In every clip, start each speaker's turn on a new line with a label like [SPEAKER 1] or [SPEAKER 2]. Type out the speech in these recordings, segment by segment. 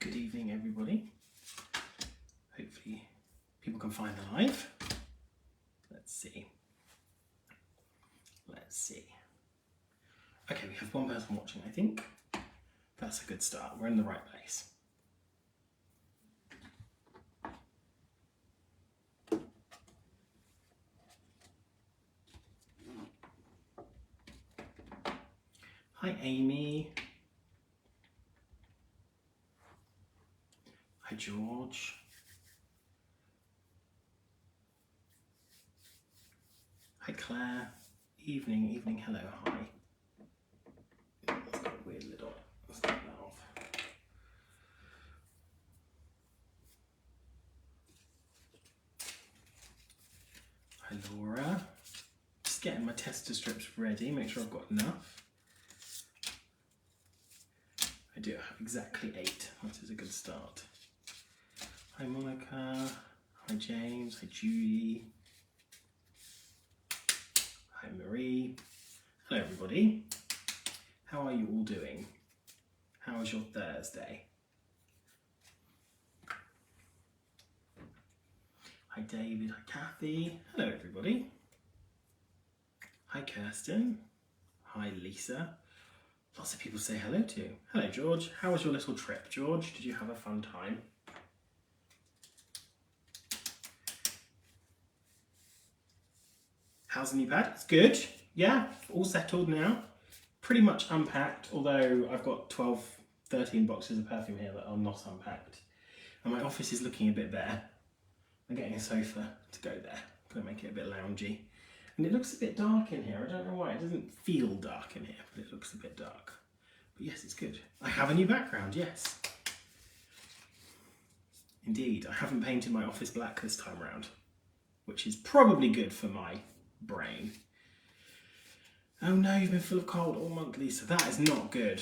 [SPEAKER 1] Good evening, everybody. Hopefully people can find the live. Let's see. Okay, we have one person watching, I think. That's a good start. We're in the right place. Hi, Amy. Hi, George. Hi, Claire. Evening, hello, hi. That's got a weird lid on it. Let's take that off. Hi, Laura. Just getting my tester strips ready, make sure I've got enough. I do have exactly 8, that is a good start. Hi, Monica. Hi, James. Hi, Judy. Hi, Marie. Hello, everybody. How are you all doing? How was your Thursday? Hi, David. Hi, Kathy. Hello, everybody. Hi, Kirsten. Hi, Lisa. Lots of people say hello to. Hello, George. How was your little trip, George? Did you have a fun time? How's the new pad? It's good. Yeah, all settled now. Pretty much unpacked, although I've got 12, 13 boxes of perfume here that are not unpacked. And my office is looking a bit bare. I'm getting a sofa to go there. I'm gonna make it a bit loungy. And it looks a bit dark in here. I don't know why. It doesn't feel dark in here, but it looks a bit dark. But yes, it's good. I have a new background, yes. Indeed, I haven't painted my office black this time around, which is probably good for my brain. Oh no, you've been full of cold all month, Lisa. That is not good.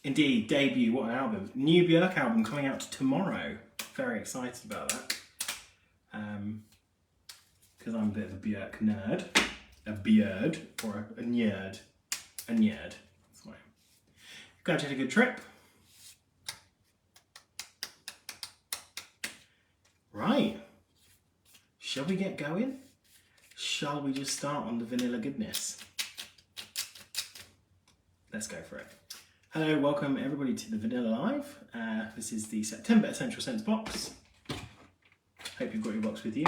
[SPEAKER 1] Indeed, debut, what an album. New Björk album coming out tomorrow. Very excited about that. Because I'm a bit of a Björk nerd. A beard, or a nerd. A nerd. That's why. Glad you had a good trip. Right. Shall we get going? Shall we just start on the vanilla goodness? Let's go for it. Hello, welcome everybody to the Vanilla Live. This is the September Essential Scents box. Hope you've got your box with you.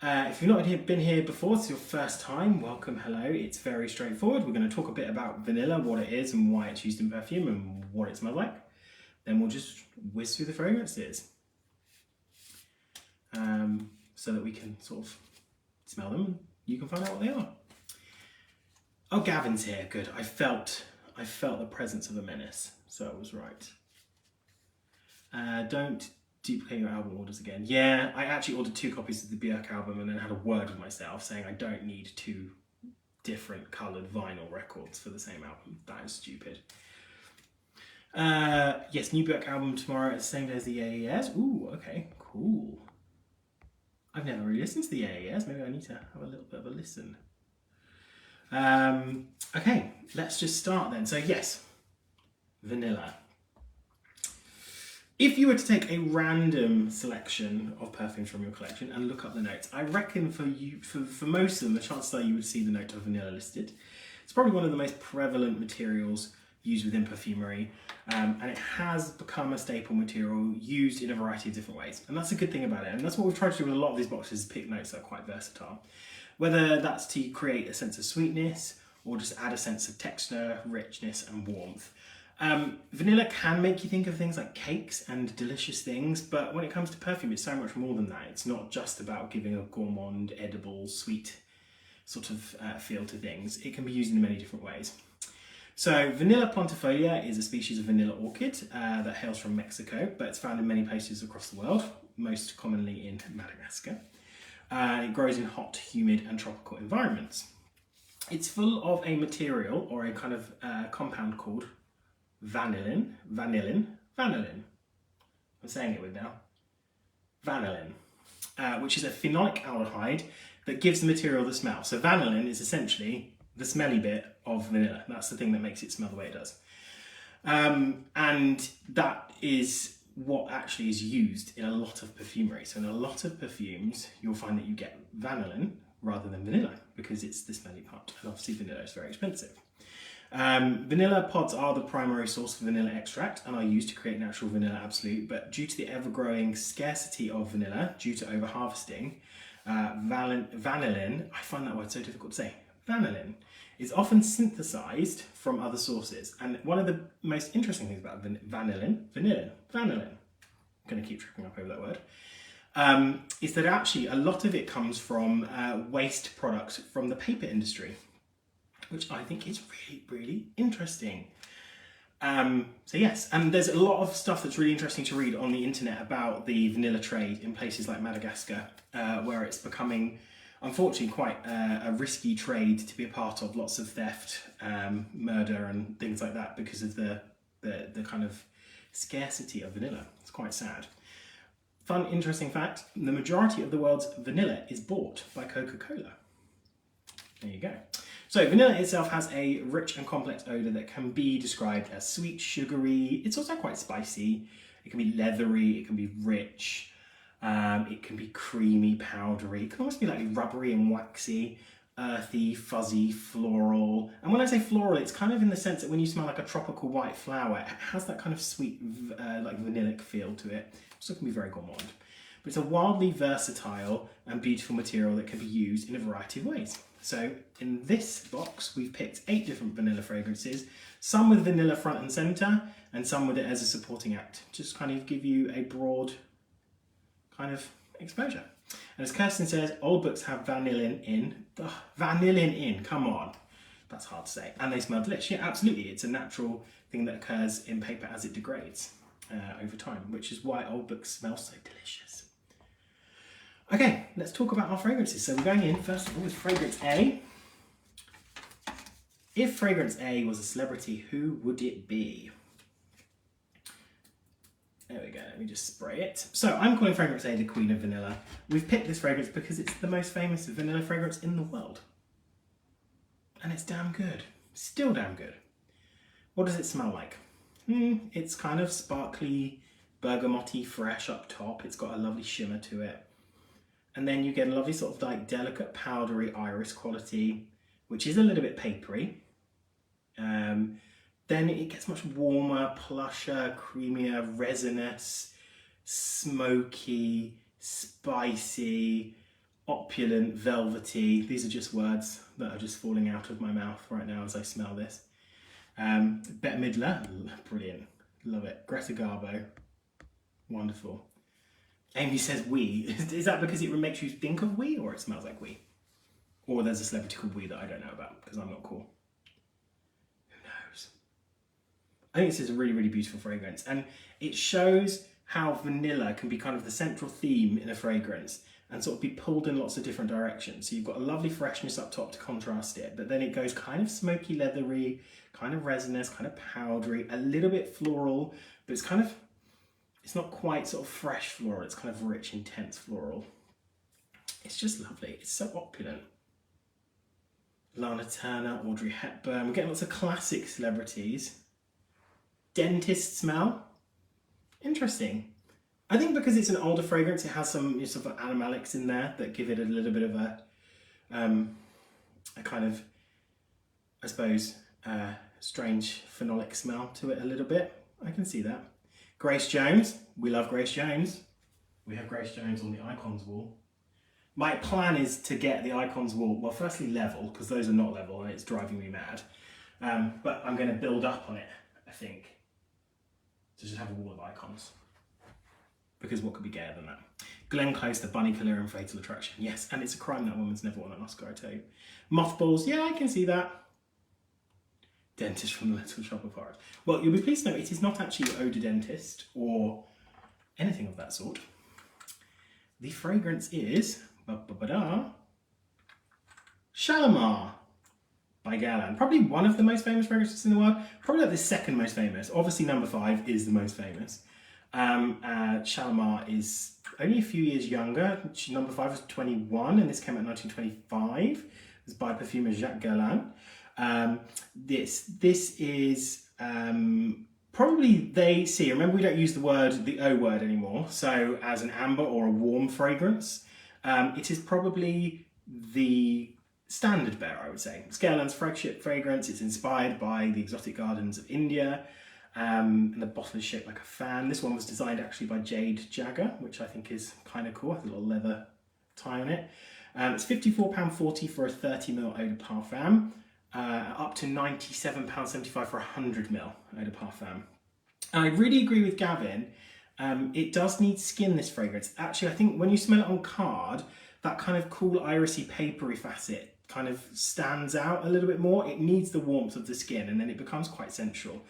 [SPEAKER 1] If you've not been here before, it's your first time, welcome, hello. It's very straightforward. We're going to talk a bit about vanilla, what it is and why it's used in perfume and what it smells like. Then we'll just whiz through the fragrances. So that we can sort of smell them and you can find out what they are. Oh, Gavin's here, good. I felt the presence of a menace, so I was right. Don't duplicate your album orders again. Yeah, I actually ordered 2 copies of the Björk album and then had a word with myself saying I don't need 2 different coloured vinyl records for the same album. That is stupid. Yes, new Björk album tomorrow at the same day as the AES. Ooh, okay, cool. I've never really listened to the AES, maybe I need to have a little bit of a listen. Okay, let's just start then. So yes, vanilla. If you were to take a random selection of perfumes from your collection and look up the notes, I reckon for most of them, the chances are you would see the note of vanilla listed. It's probably one of the most prevalent materials used within perfumery, and it has become a staple material used in a variety of different ways. And that's a good thing about it. And that's what we've tried to do with a lot of these boxes, is pick notes that are quite versatile. Whether that's to create a sense of sweetness or just add a sense of texture, richness and warmth. Vanilla can make you think of things like cakes and delicious things, but when it comes to perfume, it's so much more than that. It's not just about giving a gourmand, edible, sweet sort of feel to things. It can be used in many different ways. So Vanilla plantifolia is a species of vanilla orchid that hails from Mexico, but it's found in many places across the world, most commonly in Madagascar. It grows in hot, humid and tropical environments. It's full of a material or a kind of compound called vanillin. I'm saying it with now. Vanillin, which is a phenolic aldehyde that gives the material the smell. So vanillin is essentially the smelly bit of vanilla. That's the thing that makes it smell the way it does. And that is what actually is used in a lot of perfumery. So in a lot of perfumes, you'll find that you get vanillin rather than vanilla because it's the smelly part. And obviously vanilla is very expensive. Vanilla pods are the primary source for vanilla extract and are used to create natural vanilla absolute, but due to the ever-growing scarcity of vanilla due to over-harvesting, vanillin, I find that word so difficult to say, vanillin, is often synthesized from other sources. And one of the most interesting things about vanillin, I'm going to keep tripping up over that word, is that actually a lot of it comes from waste products from the paper industry, which I think is really, really interesting. So yes, and there's a lot of stuff that's really interesting to read on the internet about the vanilla trade in places like Madagascar, where it's becoming, unfortunately, quite a risky trade to be a part of. Lots of theft, murder and things like that because of the kind of scarcity of vanilla. It's quite sad. Fun, interesting fact, the majority of the world's vanilla is bought by Coca-Cola. There you go. So vanilla itself has a rich and complex odour that can be described as sweet, sugary. It's also quite spicy. It can be leathery, it can be rich, it can be creamy, powdery. It can almost be like rubbery and waxy, earthy, fuzzy, floral. And when I say floral, it's kind of in the sense that when you smell like a tropical white flower, it has that kind of sweet, like vanillic feel to it. So it can be very gourmand. But it's a wildly versatile and beautiful material that can be used in a variety of ways. So in this box, we've picked 8 different vanilla fragrances, some with vanilla front and center, and some with it as a supporting act. Just kind of give you a broad kind of exposure. And as Kirsten says, old books have vanillin in. Ugh, vanillin in, come on. That's hard to say. And they smell delicious. Yeah, absolutely. It's a natural thing that occurs in paper as it degrades over time, which is why old books smell so delicious. Okay, let's talk about our fragrances. So we're going in, first of all, with fragrance A. If fragrance A was a celebrity, who would it be? There we go, let me just spray it. So I'm calling fragrance A the Queen of Vanilla. We've picked this fragrance because it's the most famous vanilla fragrance in the world. And it's damn good, still damn good. What does it smell like? It's kind of sparkly, bergamoty, fresh up top. It's got a lovely shimmer to it. And then you get a lovely sort of like delicate powdery iris quality, which is a little bit papery. Then it gets much warmer, plusher, creamier, resinous, smoky, spicy, opulent, velvety. These are just words that are just falling out of my mouth right now as I smell this. Bette Midler, brilliant, love it. Greta Garbo, wonderful. Amy says we. Is that because it makes you think of we, or it smells like we? Or there's a celebrity called we that I don't know about because I'm not cool. Who knows? I think this is a really, really beautiful fragrance, and it shows how vanilla can be kind of the central theme in a fragrance and sort of be pulled in lots of different directions. So you've got a lovely freshness up top to contrast it, but then it goes kind of smoky, leathery, kind of resinous, kind of powdery, a little bit floral, but it's not quite sort of fresh floral, it's kind of rich, intense floral. It's just lovely, it's so opulent. Lana Turner, Audrey Hepburn, we're getting lots of classic celebrities. Dentist smell, interesting. I think because it's an older fragrance, it has some sort of animalics in there that give it a little bit of a kind of, I suppose, strange phenolic smell to it a little bit. I can see that. Grace Jones, we love Grace Jones. We have Grace Jones on the Icons wall. My plan is to get the Icons wall, well, firstly level, because those are not level and it's driving me mad. But I'm going to build up on it, I think, to just have a wall of icons. Because what could be gayer than that? Glenn Close, The Bunny Killer and Fatal Attraction. Yes, and it's a crime that woman's never won an Oscar, I tell you. Mothballs, yeah, I can see that. Dentist from the Little Shop of Horrors. Well, you'll be pleased to know it is not actually Eau de Dentist or anything of that sort. The fragrance is Shalimar by Guerlain. Probably one of the most famous fragrances in the world. Probably like the second most famous. Obviously number 5 is the most famous. Shalimar is only a few years younger. Number 5 was 21 and this came out in 1925. It's by perfumer Jacques Guerlain. This is Probably they see, remember we don't use the O word anymore, so as an amber or a warm fragrance, it is probably the standard bearer, I would say. It's Guerlain's flagship fragrance. It's inspired by the exotic gardens of India, and the bottle is shaped like a fan. This one was designed actually by Jade Jagger, which I think is kind of cool. Has a little leather tie on it. It's £54.40 for a 30ml eau de parfum, up to £97.75 for a 100ml eau de parfum. And I really agree with Gavin. It does need skin, this fragrance. Actually, I think when you smell it on card, that kind of cool irisy papery facet kind of stands out a little bit more. It needs the warmth of the skin, and then it becomes quite sensual.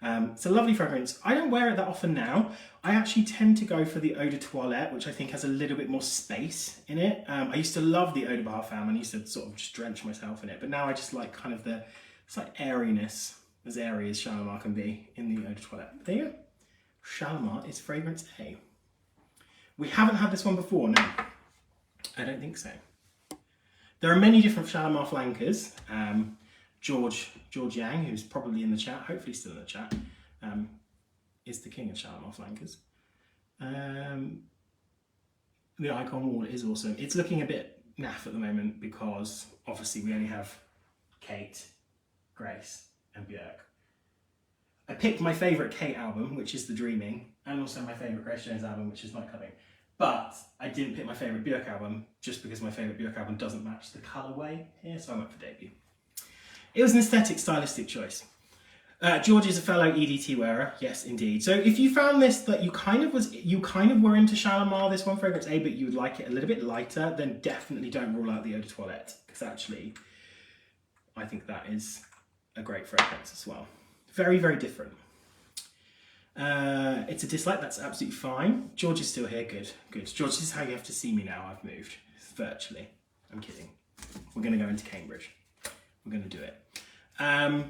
[SPEAKER 1] It's a lovely fragrance. I don't wear it that often now. I actually tend to go for the eau de toilette, which I think has a little bit more space in it. I used to love the eau de parfum, and I used to sort of just drench myself in it. But now I just like kind of the slight airiness, as airy as Shalimar can be in the eau de toilette. But there you go. Shalimar is fragrance A. We haven't had this one before, no. I don't think so. There are many different Shalimar flankers. George Yang, who's probably in the chat, hopefully still in the chat, is the king of Shalimar flankers. The icon wall is awesome. It's looking a bit naff at the moment because obviously we only have Kate, Grace and Björk. I picked my favourite Kate album, which is The Dreaming, and also my favourite Grace Jones album, which is Nightclubbing. But I didn't pick my favourite Björk album just because my favourite Björk album doesn't match the colourway here, so I went for Debut. It was an aesthetic, stylistic choice. George is a fellow EDT wearer, yes, indeed. So if you found this that you kind of were into Shalimar, this one fragrance A, but you would like it a little bit lighter, then definitely don't rule out the eau de toilette, because actually, I think that is a great fragrance as well. Very, very different. It's a dislike, that's absolutely fine. George is still here, good, good. George, this is how you have to see me now, I've moved, virtually. I'm kidding. We're gonna go into Cambridge. We're gonna do it. So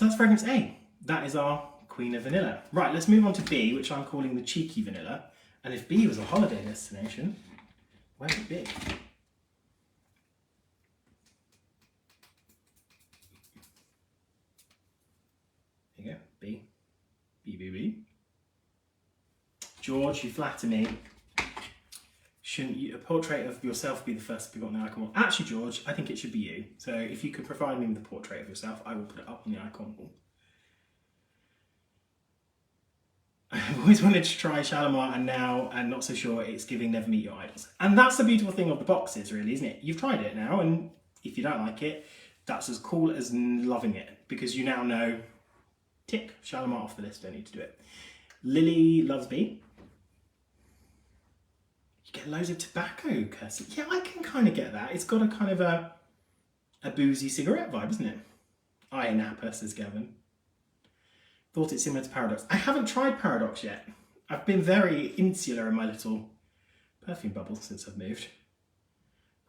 [SPEAKER 1] that's fragrance A. That is our Queen of Vanilla. Right, let's move on to B, which I'm calling the Cheeky Vanilla. And if B was a holiday destination, where would it be? There you go, B. B. George, you flatter me. Shouldn't you, a portrait of yourself be the first to be on the icon wall? Actually, George, I think it should be you. So if you could provide me with a portrait of yourself, I will put it up on the icon wall. I've always wanted to try Shalimar, and now I'm not so sure it's giving Never Meet Your Idols. And that's the beautiful thing of the boxes, really, isn't it? You've tried it now, and if you don't like it, that's as cool as loving it, because you now know, tick, Shalimar off the list, don't need to do it. Lily loves B. You get loads of tobacco, Kirsty. Yeah, I can kind of get that. It's got a kind of a boozy cigarette vibe, isn't it? Aye, Napa, says Gavin. Thought it's similar to Paradox. I haven't tried Paradox yet. I've been very insular in my little perfume bubble since I've moved.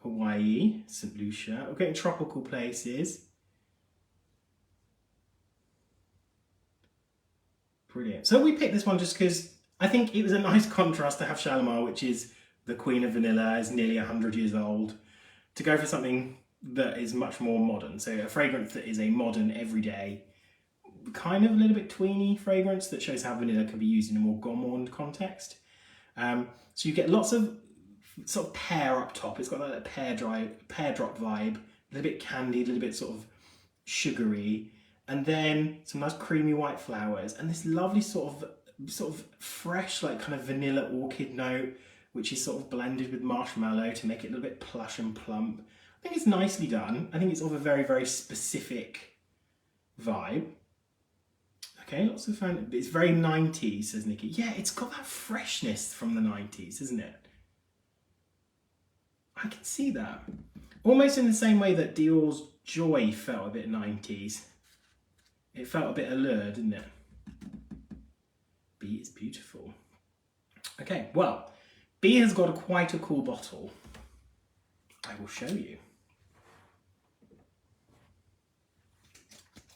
[SPEAKER 1] Hawaii, St. Lucia. We're getting tropical places. Brilliant. So we picked this one just because I think it was a nice contrast to have Shalimar, which is the Queen of Vanilla, is nearly 100 years old, to go for something that is much more modern. So a fragrance that is a modern, everyday, kind of a little bit tweeny fragrance that shows how vanilla can be used in a more gourmand context. So you get lots of sort of pear up top. It's got that pear drop vibe, a little bit candied, a little bit sort of sugary, and then some nice creamy white flowers, and this lovely sort of fresh, like kind of vanilla orchid note, which is sort of blended with marshmallow to make it a little bit plush and plump. I think it's nicely done. I think it's of a very, very specific vibe. Okay, lots of fun. It's very 90s, says Nikki. Yeah, it's got that freshness from the 90s, isn't it? I can see that. Almost in the same way that Dior's Joy felt a bit 90s. It felt a bit allured, didn't it? B is beautiful. Okay, well, B has got quite a cool bottle. I will show you.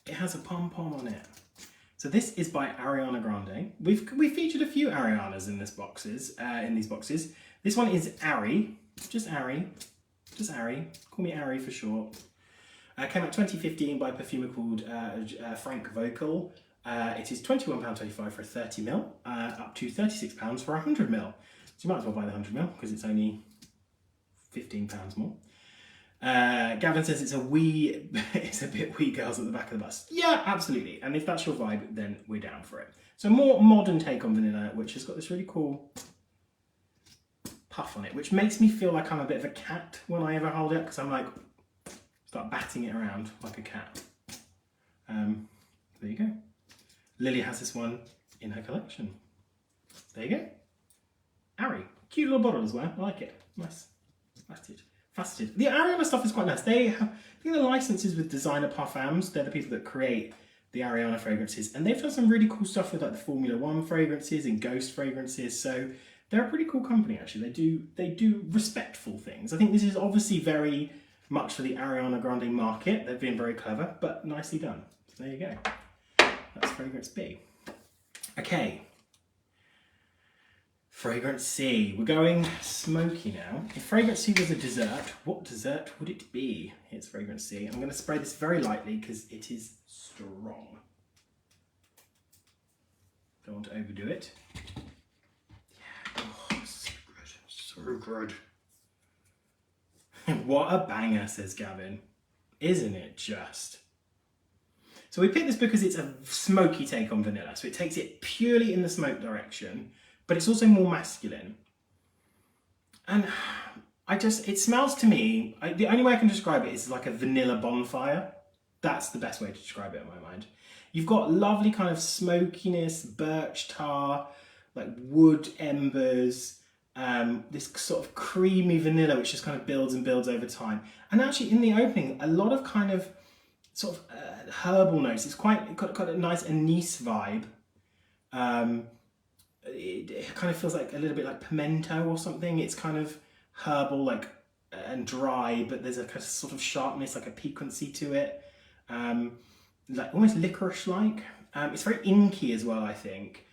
[SPEAKER 1] It has a pom-pom on it. So this is by Ariana Grande. We've featured a few Arianas in these boxes. This one is Ari, just Ari. Call me Ari for short. Came out 2015 by a perfumer called Frank Vocal. It is £21.25 for a 30ml, up to £36 for a 100ml. So you might as well buy the 100ml because it's only £15 more. Gavin says it's a bit wee girls at the back of the bus. Yeah, absolutely. And if that's your vibe, then we're down for it. So more modern take on vanilla, which has got this really cool puff on it, which makes me feel like I'm a bit of a cat when I ever hold it, because I'm like, start batting it around like a cat. There you go. Lily has this one in her collection. There you go. Ari, cute little bottle as well. I like it. Nice. Faceted. The Ariana stuff is quite nice. They have, I think the licenses with designer Parfums, they're the people that create the Ariana fragrances, and they've done some really cool stuff with like the Formula One fragrances and Ghost fragrances. So they're a pretty cool company actually. They do respectful things. I think this is obviously very much for the Ariana Grande market. They've been very clever, but nicely done. So there you go. That's fragrance B. Okay. Fragrance C. We're going smoky now. If fragrance C was a dessert, what dessert would it be? Here's fragrance C. I'm going to spray this very lightly because it is strong. Don't want to overdo it. Yeah. Oh, so good. So good. What a banger, says Gavin. Isn't it just? So we picked this because it's a smoky take on vanilla. So it takes it purely in the smoke direction, but it's also more masculine. And it smells to me, the only way I can describe it is like a vanilla bonfire. That's the best way to describe it in my mind. You've got lovely kind of smokiness, birch tar, like wood embers, this sort of creamy vanilla which just kind of builds and builds over time. And actually in the opening, a lot of kind of sort of herbal notes. It's got a nice anise vibe. It kind of feels like a little bit like pimento or something. It's kind of herbal, like and dry, but there's a kind of sort of sharpness, like a piquancy to it, like almost licorice-like. It's very inky as well, I think.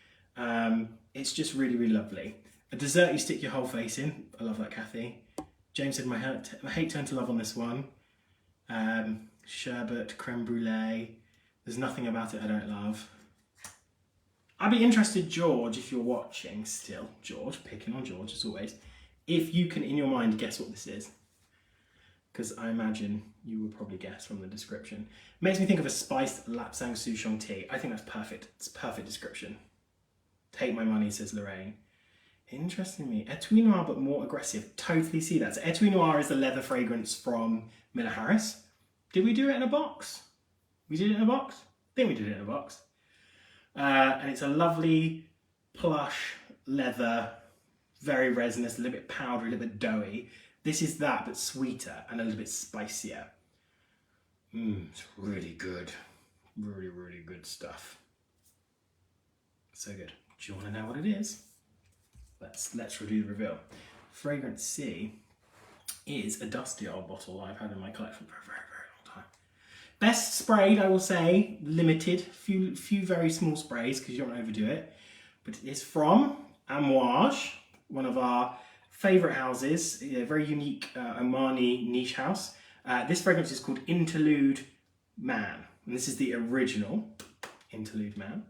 [SPEAKER 1] It's just really, really lovely. A dessert you stick your whole face in. I love that, Kathy. James said my hate turned to love on this one. Sherbet, creme brulee. There's nothing about it I don't love. I'd be interested, George, if you're watching still, George, picking on George as always, if you can in your mind guess what this is. Because I imagine you would probably guess from the description. Makes me think of a spiced Lapsang Souchong tea. I think that's perfect. It's a perfect description. Take my money, says Lorraine. Interesting me. Etui Noir, but more aggressive. Totally see that. So Etui Noir is the leather fragrance from Miller Harris. Did we do it in a box? We did it in a box? I think we did it in a box. And it's a lovely plush leather, very resinous, a little bit powdery, a little bit doughy. This is that, but sweeter and a little bit spicier. It's really good. Really, really good stuff. So good. Do you want to know what it is? Let's review the reveal. Fragrance C is a dusty old bottle I've had in my collection for a very, very long time. Best sprayed, I will say, limited, few very small sprays because you don't want to overdo it. But it is from Amouage, one of our favourite houses, a very unique Omani niche house. This fragrance is called Interlude Man, and this is the original Interlude Man.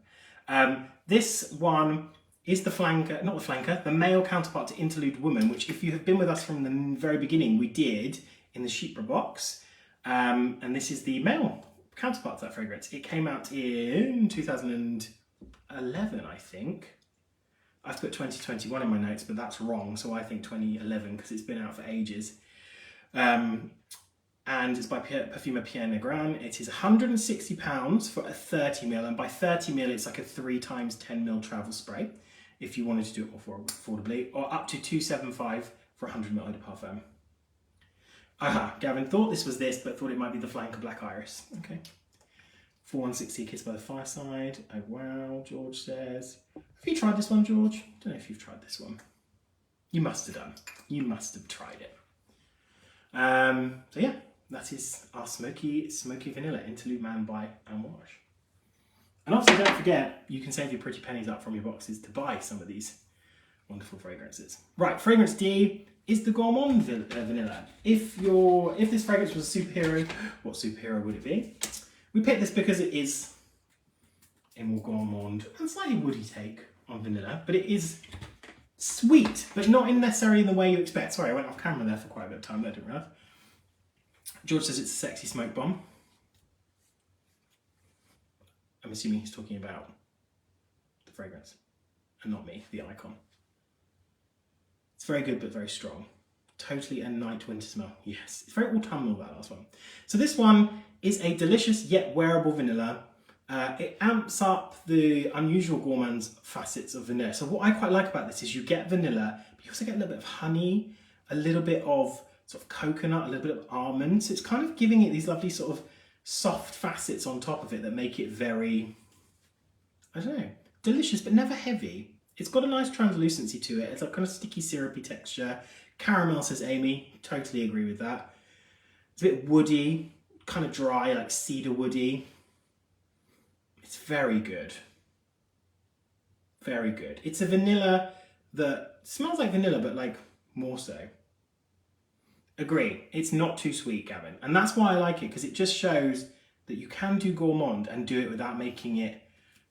[SPEAKER 1] This one is the flanker, not the flanker, the male counterpart to Interlude Woman, which if you have been with us from the very beginning, we did in the Chypre box. And this is the male counterpart to that fragrance. It came out in 2011, I think. I have to put 2021 in my notes, but that's wrong. So I think 2011 because it's been out for ages. And it's by Perfume Pierre Legrand. It is £160 for a 30ml. And by 30ml, it's like a 3 times 10ml travel spray if you wanted to do it more affordably, or up to £275 for 100ml eau de parfum. Aha, Gavin thought this was this, but thought it might be the flanker Black Iris. Okay. 4160 Kiss by the Fireside. Oh wow, George says. Have you tried this one, George? I don't know if you've tried this one. You must have done. You must have tried it. So yeah, that is our smoky vanilla Interlude Man by Amouage. And also don't forget, you can save your pretty pennies up from your boxes to buy some of these wonderful fragrances. Right, fragrance D is the Gourmand vanilla. If this fragrance was a superhero, what superhero would it be? We picked this because it is a more gourmand and slightly woody take on vanilla, but it is sweet, but not in necessarily in the way you expect. Sorry, I went off camera there for quite a bit of time, I didn't realise. George says it's a sexy smoke bomb. I'm assuming he's talking about the fragrance and not me, the icon. It's very good, but very strong. Totally a night winter smell. Yes, it's very autumnal, that last one. So this one is a delicious yet wearable vanilla. It amps up the unusual gourmand's facets of vanilla. So what I quite like about this is you get vanilla, but you also get a little bit of honey, a little bit of sort of coconut, a little bit of almond. So it's kind of giving it these lovely sort of soft facets on top of it that make it very, I don't know, delicious, but never heavy. It's got a nice translucency to it. It's like kind of sticky, syrupy texture. Caramel, says Amy. Totally agree with that. It's a bit woody, kind of dry, like cedar woody. It's very good. Very good. It's a vanilla that smells like vanilla, but like more so. Agree. It's not too sweet, Gavin. And that's why I like it, because it just shows that you can do gourmand and do it without making it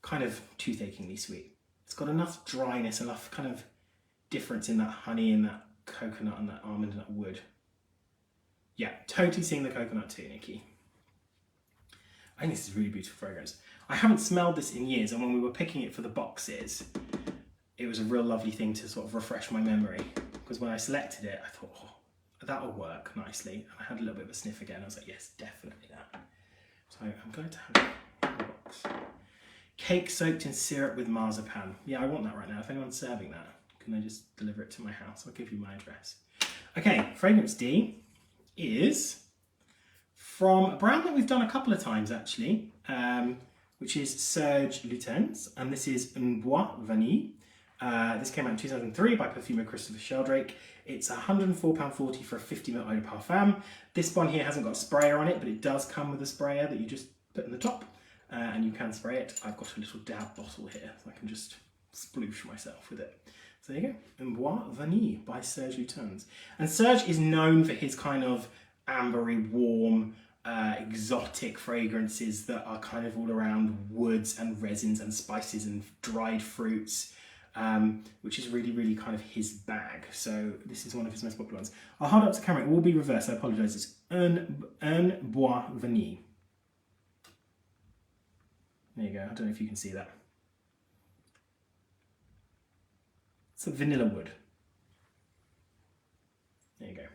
[SPEAKER 1] kind of toothachingly sweet. It's got enough dryness, enough kind of difference in that honey and that coconut and that almond and that wood. Yeah, totally seeing the coconut too, Nikki. I think this is a really beautiful fragrance. I haven't smelled this in years, and when we were picking it for the boxes, it was a real lovely thing to sort of refresh my memory, because when I selected it, I thought, oh, that'll work nicely. And I had a little bit of a sniff again. I was like, yes, definitely that. So I'm going to have it in the box. Cake soaked in syrup with marzipan. Yeah, I want that right now. If anyone's serving that, can they just deliver it to my house? I'll give you my address. Okay, fragrance D is from a brand that we've done a couple of times actually, which is Serge Lutens, and this is Bois, Vanille. This came out in 2003 by Perfume and Christopher Sheldrake. It's £104.40 for a 50ml eau de parfum. This one here hasn't got a sprayer on it, but it does come with a sprayer that you just put in the top, and you can spray it. I've got a little dab bottle here, so I can just sploosh myself with it. So there you go, Bois Vanille by Serge Lutens. And Serge is known for his kind of ambery, warm, exotic fragrances that are kind of all around woods and resins and spices and dried fruits, which is really, really kind of his bag. So this is one of his most popular ones. I'll hold it up to camera, it will be reversed, I apologise. It's Un Bois Vanille. There you go, I don't know if you can see that. It's a vanilla wood. There you go.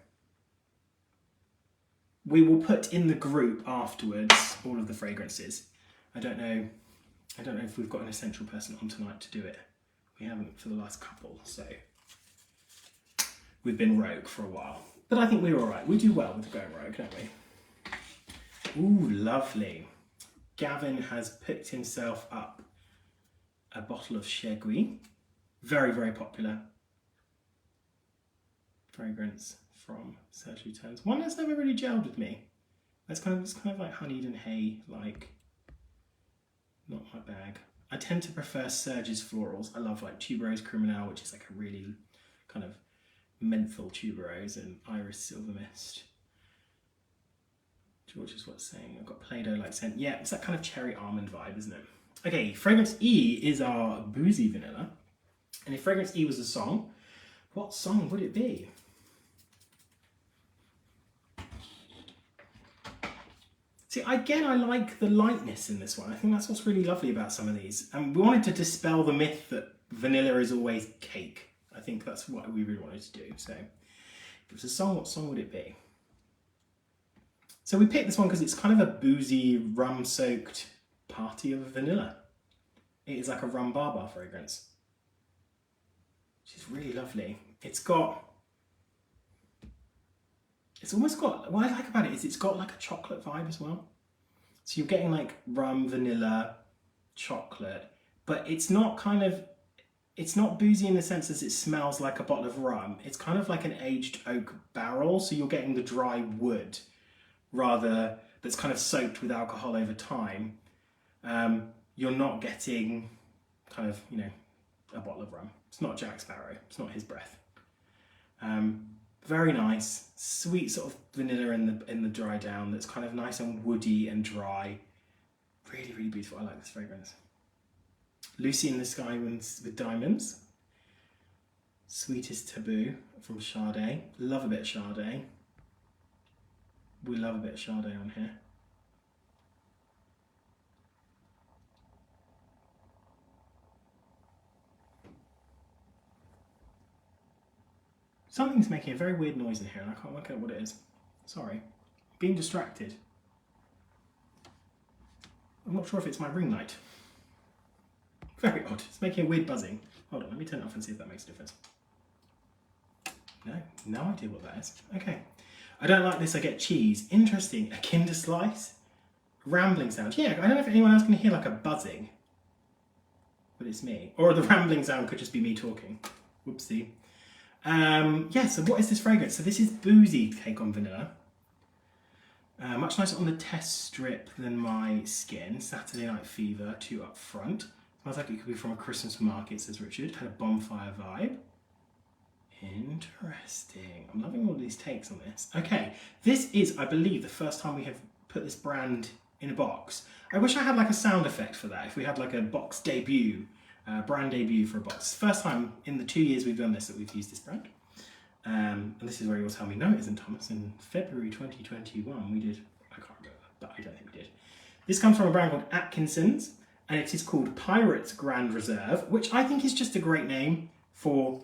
[SPEAKER 1] We will put in the group afterwards all of the fragrances. I don't know if we've got an essential person on tonight to do it. We haven't for the last couple, so we've been rogue for a while. But I think we're all right. We do well with going rogue, don't we? Ooh, lovely. Gavin has picked himself up a bottle of Chegui. Very, very popular fragrance from Serge Lutens. One that's never really gelled with me. It's kind of like honeyed and hay, like not my bag. I tend to prefer Serge's florals. I love like tuberose criminal, which is like a really kind of menthol tuberose, and iris silver mist. George is what's saying. I've got Play-Doh like scent. Yeah, it's that kind of cherry almond vibe, isn't it? Okay, fragrance E is our boozy vanilla. And if fragrance E was a song, what song would it be? See, again, I like the lightness in this one. I think that's what's really lovely about some of these. And we wanted to dispel the myth that vanilla is always cake. I think that's what we really wanted to do. So if it was a song, what song would it be? So we picked this one because it's kind of a boozy, rum-soaked party of vanilla. It is like a rum bar fragrance, which is really lovely. It's almost got, what I like about it is it's got like a chocolate vibe as well. So you're getting like rum, vanilla, chocolate, but it's not boozy in the sense that it smells like a bottle of rum. It's kind of like an aged oak barrel, so you're getting the dry wood rather, that's kind of soaked with alcohol over time. You're not getting kind of, you know, a bottle of rum. It's not Jack Sparrow, it's not his breath. Very nice, sweet sort of vanilla in the dry down that's kind of nice and woody and dry. Really, really beautiful. I like this fragrance. Lucy in the Sky with Diamonds. Sweetest Taboo from Sade. Love a bit of Sade. We love a bit of Sade on here. Something's making a very weird noise in here and I can't work out what it is. Sorry. Being distracted. I'm not sure if it's my ring light. Very odd. It's making a weird buzzing. Hold on, let me turn it off and see if that makes a difference. No idea what that is. Okay. I don't like this, I get cheese. Interesting. A Kinder Slice. Rambling sound. Yeah, I don't know if anyone else can hear like a buzzing. But it's me. Or the rambling sound could just be me talking. Whoopsie. Yeah, so what is this fragrance? So this is Boozy Cake on Vanilla. Much nicer on the test strip than my skin. Saturday Night Fever, 2 up front. Smells like it could be from a Christmas market, says Richard. Had a bonfire vibe. Interesting. I'm loving all these takes on this. Okay, this is, I believe, the first time we have put this brand in a box. I wish I had like a sound effect for that. If we had like a box debut, brand debut for a box. First time in the 2 years we've done this that we've used this brand. And this is where you'll tell me, no it isn't, Thomas. In February 2021 we did, I can't remember, but I don't think we did. This comes from a brand called Atkinsons, and it is called Pirates Grand Reserve, which I think is just a great name for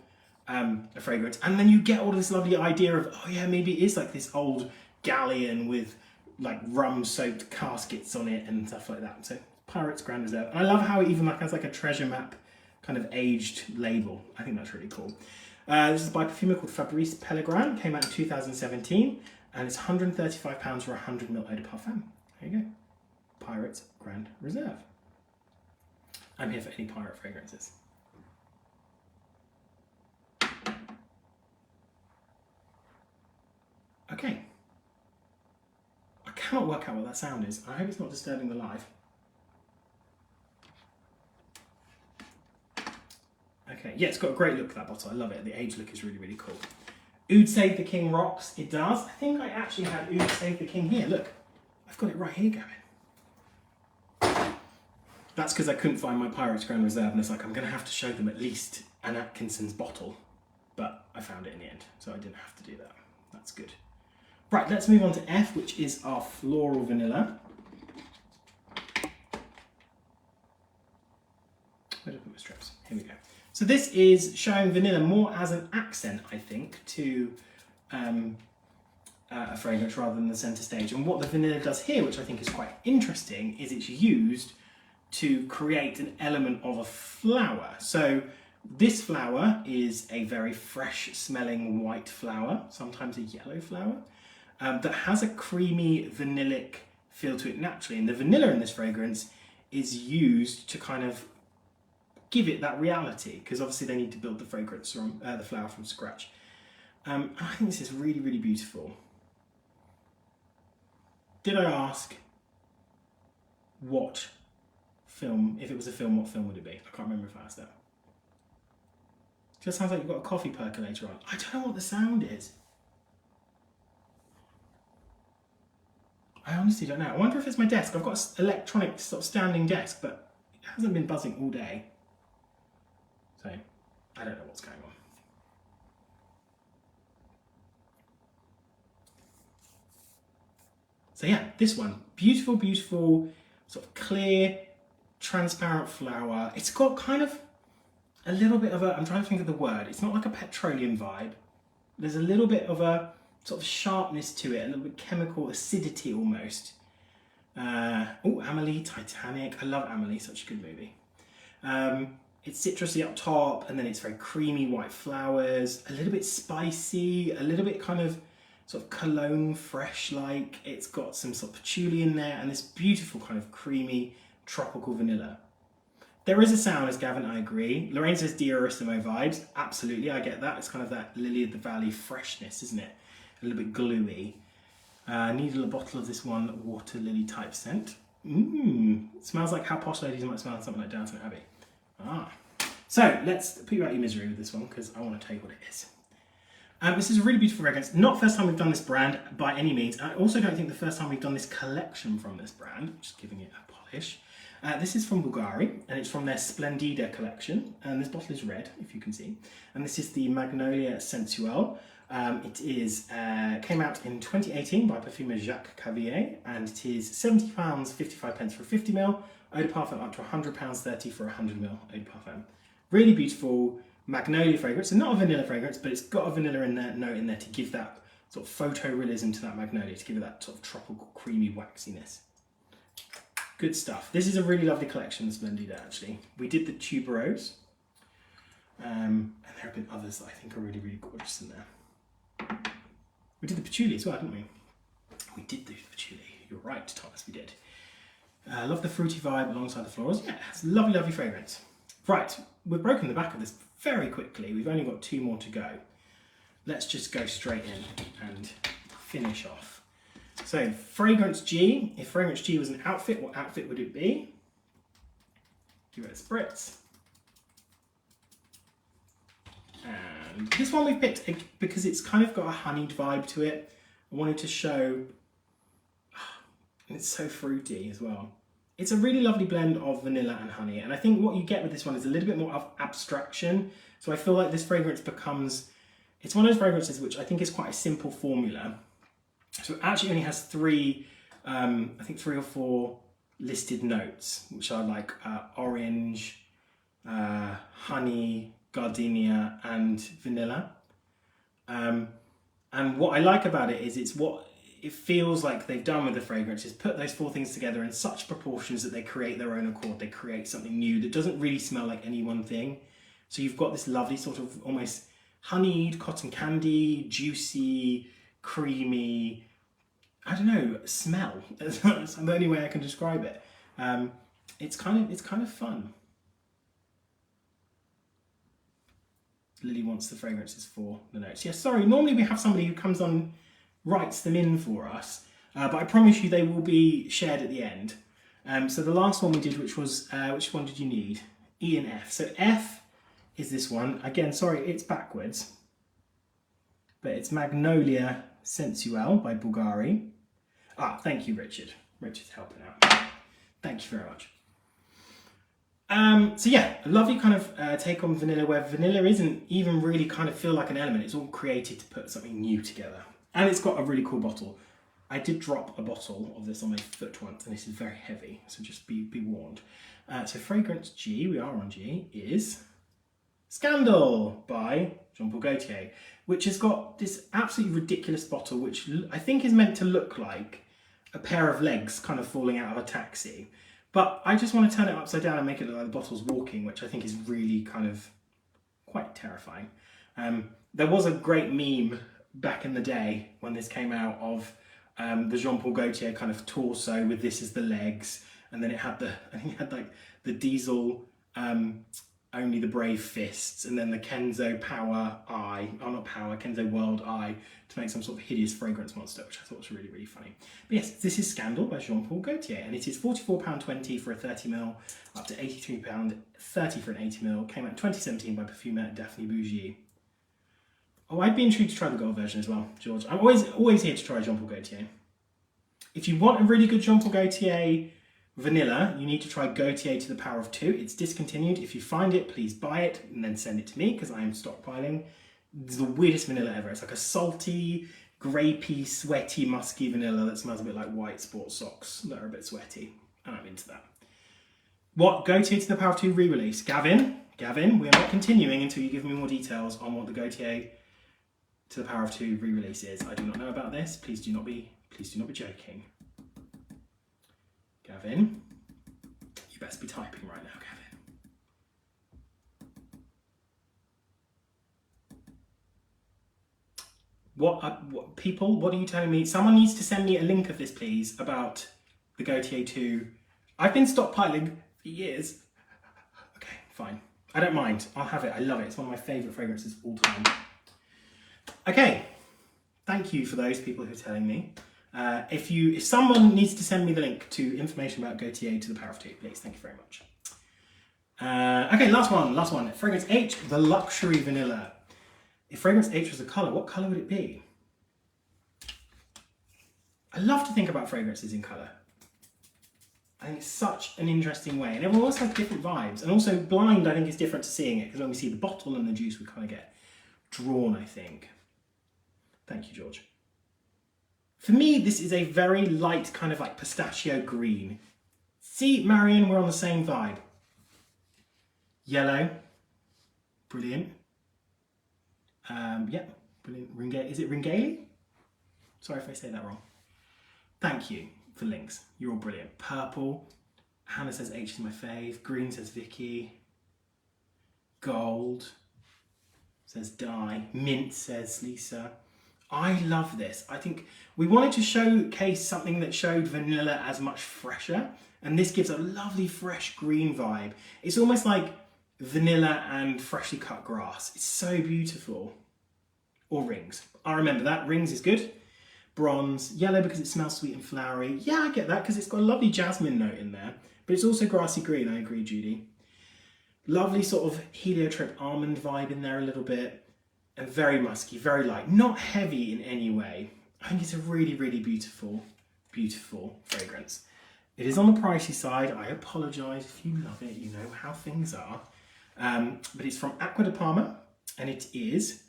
[SPEAKER 1] a fragrance. And then you get all this lovely idea of, oh yeah, maybe it is like this old galleon with like rum-soaked caskets on it and stuff like that. So Pirates Grand Reserve. And I love how it even like has like a treasure map kind of aged label. I think that's really cool. This is by a perfumer called Fabrice Pellegrin. Came out in 2017, and it's £135 for 100 ml eau de parfum. There you go. Pirates Grand Reserve. I'm here for any pirate fragrances. Okay. I cannot work out what that sound is. I hope it's not disturbing the live. Okay, yeah, it's got a great look, that bottle. I love it. The age look is really, really cool. Oud Save the King rocks. It does. I think I actually had Oud Save the King here. Look, I've got it right here going. That's because I couldn't find my Pirates Grand Reserve, and it's like, I'm going to have to show them at least an Atkinsons bottle. But I found it in the end, so I didn't have to do that. That's good. Right, let's move on to F, which is our Floral Vanilla. Where did I put my strips? Here we go. So this is showing vanilla more as an accent, I think, to a fragrance rather than the centre stage. And what the vanilla does here, which I think is quite interesting, is it's used to create an element of a flower. So this flower is a very fresh smelling white flower, sometimes a yellow flower, that has a creamy vanillic feel to it naturally. And the vanilla in this fragrance is used to kind of give it that reality, because obviously they need to build the fragrance from the flower from scratch. And I think this is really, really beautiful. Did I ask what film, if it was a film, what film would it be? I can't remember if I asked that. Just sounds like you've got a coffee percolator on. I don't know what the sound is. I honestly don't know. I wonder if it's my desk. I've got an electronic sort of standing desk, but it hasn't been buzzing all day. So, I don't know what's going on. So yeah, this one. Beautiful, beautiful, sort of clear, transparent flower. It's got kind of a little bit of a, I'm trying to think of the word, it's not like a petroleum vibe. There's a little bit of a sort of sharpness to it, a little bit chemical acidity almost. Oh, Amelie, Titanic. I love Amelie, such a good movie. It's citrusy up top, and then it's very creamy white flowers, a little bit spicy, a little bit kind of sort of cologne fresh-like. It's got some sort of patchouli in there, and this beautiful kind of creamy tropical vanilla. There is a sound, as Gavin, I agree. Lorraine says Diarissimo vibes. Absolutely, I get that. It's kind of that Lily of the Valley freshness, isn't it? A little bit gluey. Need a bottle of this one water lily type scent. It smells like how posh ladies might smell something like Downton Abbey. So let's put you out your misery with this one, because I want to tell you what it is. This is a really beautiful fragrance. Not the first time we've done this brand by any means. I also don't think the first time we've done this collection from this brand. Just giving it a polish. This is from BVLGARI, and it's from their Splendida collection, and this bottle is red, if you can see. And this is the Magnolia Sensuel. It is came out in 2018 by Perfume Jacques Cavier, and it is £70.55 for 50ml, eau de parfum up to £100.30 for 100ml eau de parfum. Really beautiful Magnolia fragrance, and not a vanilla fragrance, but it's got a vanilla note in there to give that sort of photorealism to that Magnolia, to give it that sort of tropical creamy waxiness. Good stuff. This is a really lovely collection, Splendida, actually. We did the tuberose, and there have been others that I think are really, really gorgeous in there. We did the patchouli as well, didn't we? We did do the patchouli. You're right, Thomas, we did. I love the fruity vibe alongside the florals. Yeah, it's a lovely, lovely fragrance. Right, we've broken the back of this very quickly. We've only got 2 more to go. Let's just go straight in and finish off. So, Fragrance G. If Fragrance G was an outfit, what outfit would it be? Give it a spritz. And this one we picked because it's kind of got a honeyed vibe to it. I wanted to show, and it's so fruity as well. It's a really lovely blend of vanilla and honey, and I think what you get with this one is a little bit more of abstraction. So I feel like this fragrance becomes, it's one of those fragrances which I think is quite a simple formula. So it actually only has 3, I think 3 or 4 listed notes, which are like orange, honey, gardenia and vanilla. And what I like about it is it's what it feels like they've done with the fragrance is put those 4 things together in such proportions that they create their own accord. They create something new that doesn't really smell like any one thing. So you've got this lovely sort of almost honeyed, cotton candy, juicy, creamy, I don't know, smell. That's the only way I can describe it. It's kind of fun. Lily wants the fragrances for the notes. Yeah, sorry, normally we have somebody who comes on, writes them in for us, but I promise you they will be shared at the end. So the last one we did, which was, which one did you need? E and F. So F is this one. Again, sorry, it's backwards, but it's Magnolia Sensuel by BVLGARI. Ah, thank you, Richard. Richard's helping out. Thank you very much. So yeah, a lovely kind of take on vanilla, where vanilla isn't even really kind of feel like an element. It's all created to put something new together. And it's got a really cool bottle. I did drop a bottle of this on my foot once, and this is very heavy, so just be warned. So Fragrance G, we are on G, is Scandal by Jean-Paul Gaultier, which has got this absolutely ridiculous bottle, which I think is meant to look like a pair of legs kind of falling out of a taxi. But I just want to turn it upside down and make it look like the bottle's walking, which I think is really kind of quite terrifying. There was a great meme back in the day when this came out of the Jean-Paul Gaultier kind of torso with this as the legs, and then it had I think it had like the Diesel Only the Brave Fists, and then the Kenzo Power Eye, oh not Power, Kenzo World Eye, to make some sort of hideous fragrance monster, which I thought was really, really funny. But yes, this is Scandal by Jean-Paul Gaultier, and it is £44.20 for a 30ml, up to £83.30 for an 80ml. Came out in 2017 by Perfume Daphne Bougie. Oh, I'd be intrigued to try the gold version as well, George. I'm always here to try Jean-Paul Gaultier. If you want a really good Jean-Paul Gaultier vanilla, you need to try Gaultier to the Power of 2. It's discontinued. If you find it, please buy it and then send it to me, because I am stockpiling. It's the weirdest vanilla ever. It's like a salty, grapey, sweaty, musky vanilla that smells a bit like white sports socks that are a bit sweaty. And I'm into that. What Gaultier to the Power of 2 re-release? Gavin, we are not continuing until you give me more details on what the Gaultier to the Power of 2 re-release is. I do not know about this. Please do not be joking. Gavin, you best be typing right now, Gavin. What people, what are you telling me? Someone needs to send me a link of this, please, about the Gaultier 2. I've been stockpiling for years. Okay, fine. I don't mind. I'll have it. I love it. It's one of my favourite fragrances of all time. Okay. Thank you for those people who are telling me. If someone needs to send me the link to information about Gaultier to the Power of 2, please. Thank you very much. Okay, last one. Fragrance H, the Luxury Vanilla. If Fragrance H was a colour, what colour would it be? I love to think about fragrances in colour. I think it's such an interesting way, and everyone else has different vibes. And also blind, I think, is different to seeing it, because when we see the bottle and the juice, we kind of get drawn, I think. Thank you, George. For me, this is a very light kind of like pistachio green. See, Marion, we're on the same vibe. Yellow, brilliant. Yeah, brilliant. Is it Ringale? Sorry if I say that wrong. Thank you for links. You're all brilliant. Purple. Hannah says H is my fave. Green says Vicky. Gold says Di. Mint says Lisa. I love this. I think we wanted to showcase something that showed vanilla as much fresher, and this gives a lovely fresh green vibe. It's almost like vanilla and freshly cut grass. It's so beautiful. Or rings. I remember that. Rings is good. Bronze. Yellow because it smells sweet and flowery. Yeah, I get that because it's got a lovely jasmine note in there, but it's also grassy green. I agree, Judy. Lovely sort of heliotrope almond vibe in there a little bit. And very musky, very light, not heavy in any way. I think it's a really, really beautiful, beautiful fragrance. It is on the pricey side. I apologise if you love it. You know how things are. But it's from Acqua di Parma, and it is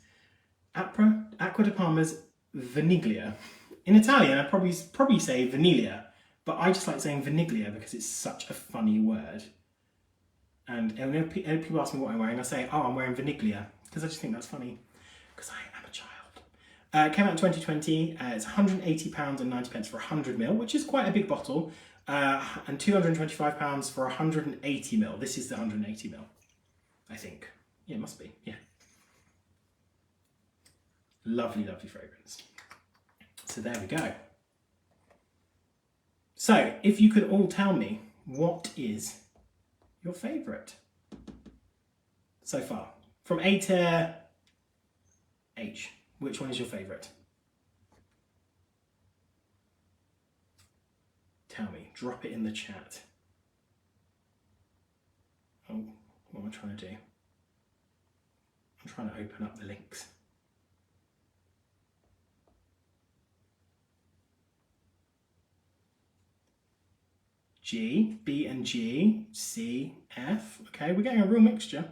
[SPEAKER 1] Acqua di Parma's Vaniglia. In Italian, I'd probably say Vaniglia, but I just like saying Vaniglia because it's such a funny word. And when people ask me what I'm wearing, I say, oh, I'm wearing Vaniglia, because I just think that's funny. Because I am a child. Came out in 2020. It's £180 and 90 for 100ml, which is quite a big bottle, and £225 for 180ml. This is the 180ml, I think. Yeah, it must be. Yeah. Lovely, lovely fragrance. So there we go. So if you could all tell me what is your favourite so far, from A to H, which one is your favourite? Tell me, drop it in the chat. Oh, what am I trying to do? I'm trying to open up the links. G, B and G, C, F. Okay, we're getting a real mixture.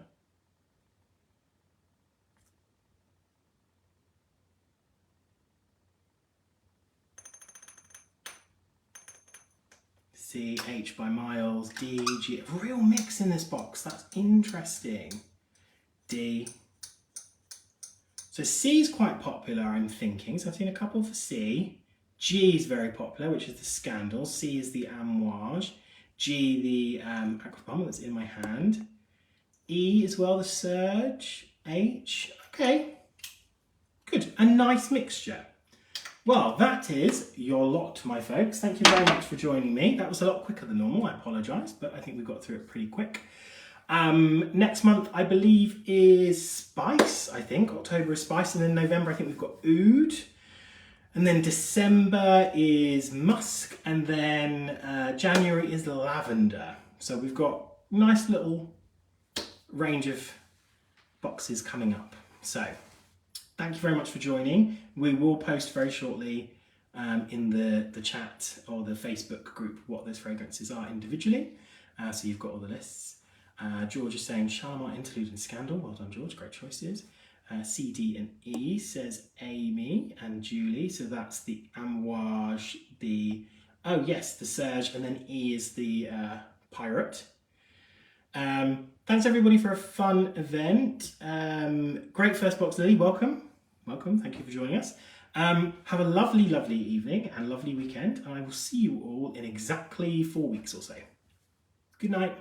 [SPEAKER 1] C, H by miles, D, G. A real mix in this box. That's interesting. D. So C is quite popular, I'm thinking. So I've seen a couple for C. G is very popular, which is the Scandal. C is the Amouage. G, the Aqua that's in my hand. E as well, the Serge. H. Okay. Good. A nice mixture. Well, that is your lot, my folks. Thank you very much for joining me. That was a lot quicker than normal. I apologise, but I think we got through it pretty quick. Next month, I believe, is Spice, I think. October is Spice, and then November, I think we've got Oud. And then December is Musk, and then January is Lavender. So we've got a nice little range of boxes coming up. So thank you very much for joining. We will post very shortly in the chat or the Facebook group what those fragrances are individually. So you've got all the lists. George is saying Shalimar, Interlude and Scandal. Well done, George. Great choices. C, D and E says Amy and Julie. So that's the Amouage, the, oh yes, the Serge, and then E is the Pirate. Thanks everybody for a fun event. Great first box, Lily. Welcome. Welcome. Thank you for joining us. Have a lovely, lovely evening and lovely weekend. And I will see you all in exactly 4 weeks or so. Good night.